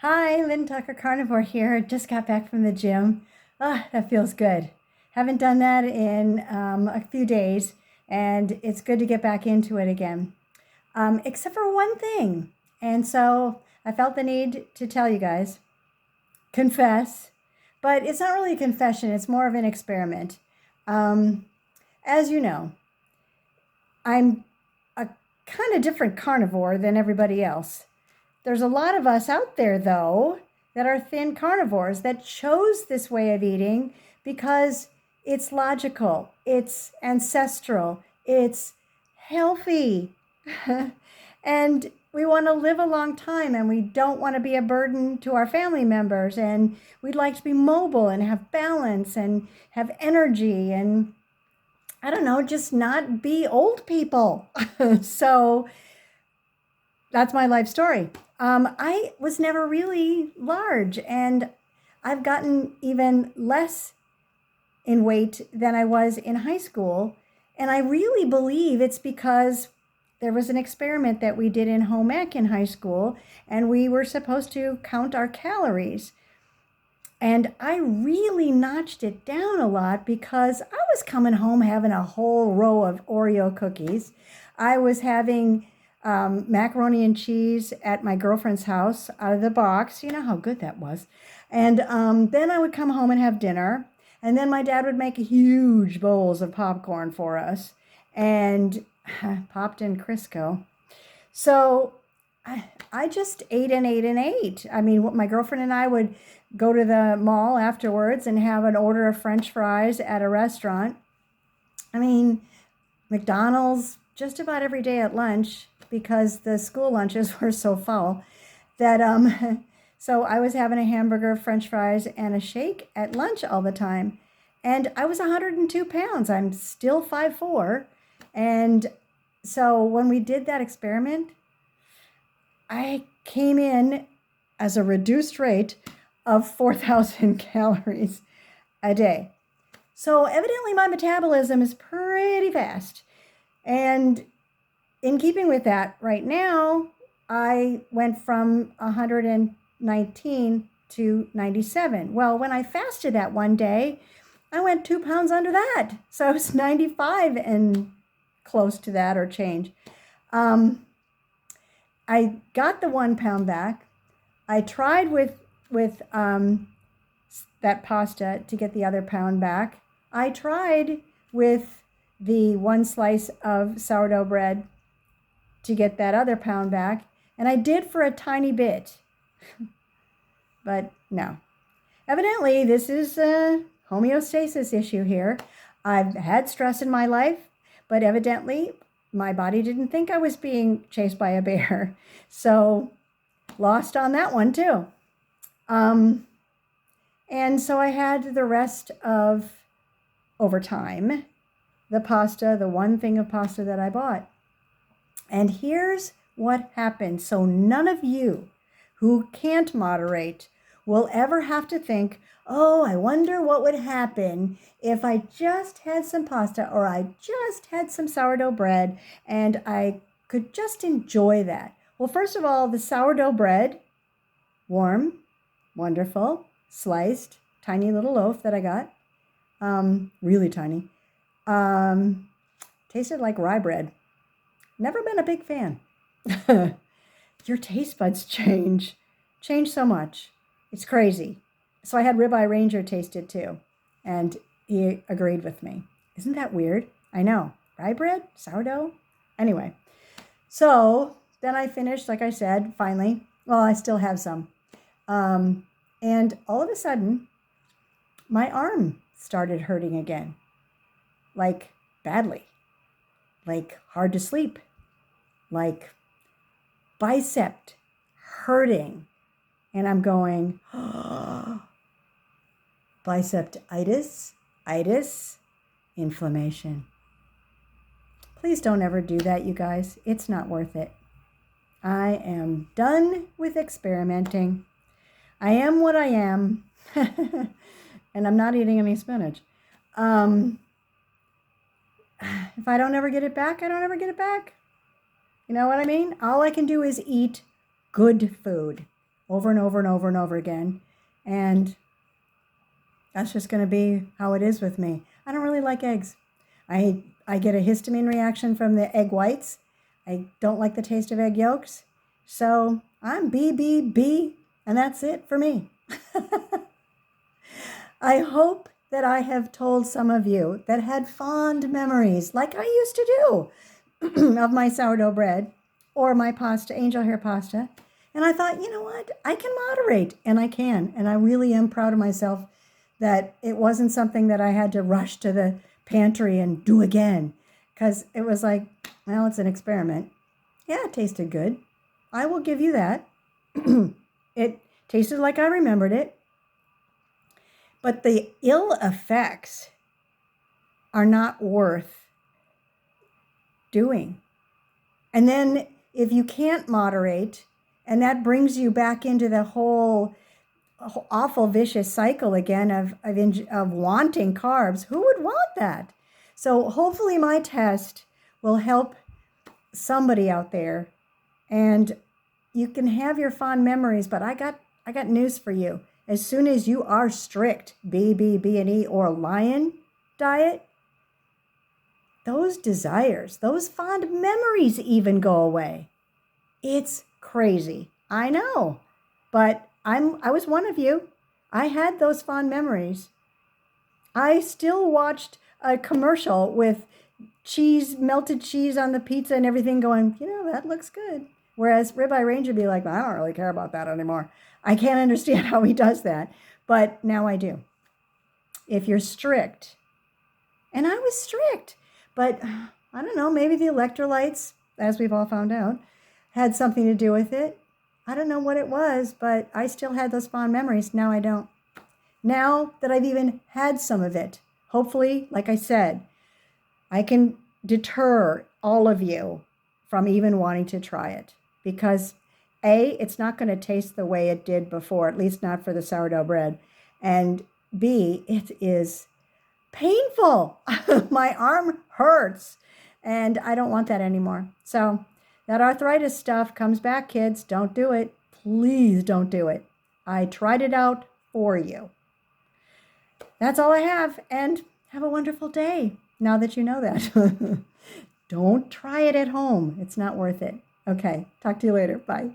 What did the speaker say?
Hi, Lynn Tucker Carnivore here. Just got back from the gym. Ah, that feels good. Haven't done that in a few days, and it's good to get back into it again. Except for one thing. And so I felt the need to tell you guys, confess, but it's not really a confession, it's more of an experiment. Um, as you know, I'm a kind of different carnivore than everybody else. There's a lot of us out there, though, that are thin carnivores that chose this way of eating because it's logical, it's ancestral, it's healthy. And we want to live a long time and we don't want to be a burden to our family members. And we'd like to be mobile and have balance and have energy and, I don't know, just not be old people. So that's my life story. I was never really large, and I've gotten even less in weight than I was in high school. And I really believe it's because there was an experiment that we did in home ec in high school, and we were supposed to count our calories. And I really notched it down a lot because I was coming home having a whole row of Oreo cookies. I was having macaroni and cheese at my girlfriend's house out of the box. You know how good that was. And then I would come home and have dinner. And then my dad would make huge bowls of popcorn for us and popped in Crisco. So I just ate and ate and ate. I mean, my girlfriend and I would go to the mall afterwards and have an order of French fries at a restaurant. I mean, McDonald's just about every day at lunch because the school lunches were so full that so I was having a hamburger, French fries, and a shake at lunch all the time. And I was 102 pounds. I'm still 5'4". And so when we did that experiment, I came in as a reduced rate of 4,000 calories a day. So evidently my metabolism is pretty fast. And in keeping with that, right now, I went from 119 to 97. Well, when I fasted that one day, I went 2 pounds under that. So I was 95 and close to that or change. I got the 1 pound back. I tried with that pasta to get the other pound back. I tried with the one slice of sourdough bread to get that other pound back, and I did for a tiny bit. But no. Evidently, this is a homeostasis issue here. I've had stress in my life, but evidently my body didn't think I was being chased by a bear. So lost on that one too. And so I had the rest of, over time, the pasta, the one thing of pasta that I bought. And here's what happened. So none of you who can't moderate will ever have to think, oh, I wonder what would happen if I just had some pasta or I just had some sourdough bread and I could just enjoy that. Well, first of all, the sourdough bread, warm, wonderful, sliced, tiny little loaf that I got, really tiny, tasted like rye bread. Never been a big fan. Your taste buds change so much. It's crazy. So I had Ribeye Ranger taste it too, and he agreed with me. Isn't that weird? I know. Rye bread? Sourdough? Anyway, so then I finished, like I said, finally. Well, I still have some. And all of a sudden, my arm started hurting again. Like badly. Like hard to sleep. Like bicep hurting. And I'm going, oh, bicepitis, inflammation. Please don't ever do that, you guys. It's not worth it. I am done with experimenting. I am what I am. And I'm not eating any spinach. If I don't ever get it back, I don't ever get it back. You know what I mean? All I can do is eat good food over and over and over and over again. And that's just going to be how it is with me. I don't really like eggs. I get a histamine reaction from the egg whites. I don't like the taste of egg yolks. So I'm BBB, and that's it for me. I hope that I have told some of you that had fond memories, like I used to do, of my sourdough bread or my pasta, angel hair pasta. And I thought, you know what? I can moderate, and I can. And I really am proud of myself that it wasn't something that I had to rush to the pantry and do again, because it was like, well, it's an experiment. Yeah, it tasted good. I will give you that. It tasted like I remembered it. But the ill effects are not worth doing. And then if you can't moderate, and that brings you back into the whole awful vicious cycle again of wanting carbs. Who would want that? So hopefully my test will help somebody out there, and you can have your fond memories, but I got news for you. As soon as you are strict B&E or Lion diet, those desires, those fond memories even go away. It's crazy. I know, but I was one of you. I had those fond memories. I still watched a commercial with cheese, melted cheese on the pizza and everything going, that looks good. Whereas Ribeye Ranger would be like, I don't really care about that anymore. I can't understand how he does that, but now I do. If you're strict, and I was strict, but I don't know, maybe the electrolytes, as we've all found out, had something to do with it. I don't know what it was, but I still had those fond memories. Now I don't. Now that I've even had some of it, hopefully, like I said, I can deter all of you from even wanting to try it, because A, it's not going to taste the way it did before, at least not for the sourdough bread. And B, it is painful. My arm hurts, and I don't want that anymore. So that arthritis stuff comes back, kids. Don't do it. Please don't do it. I tried it out for you. That's all I have, and have a wonderful day now that you know that. Don't try it at home. It's not worth it. Okay, talk to you later. Bye.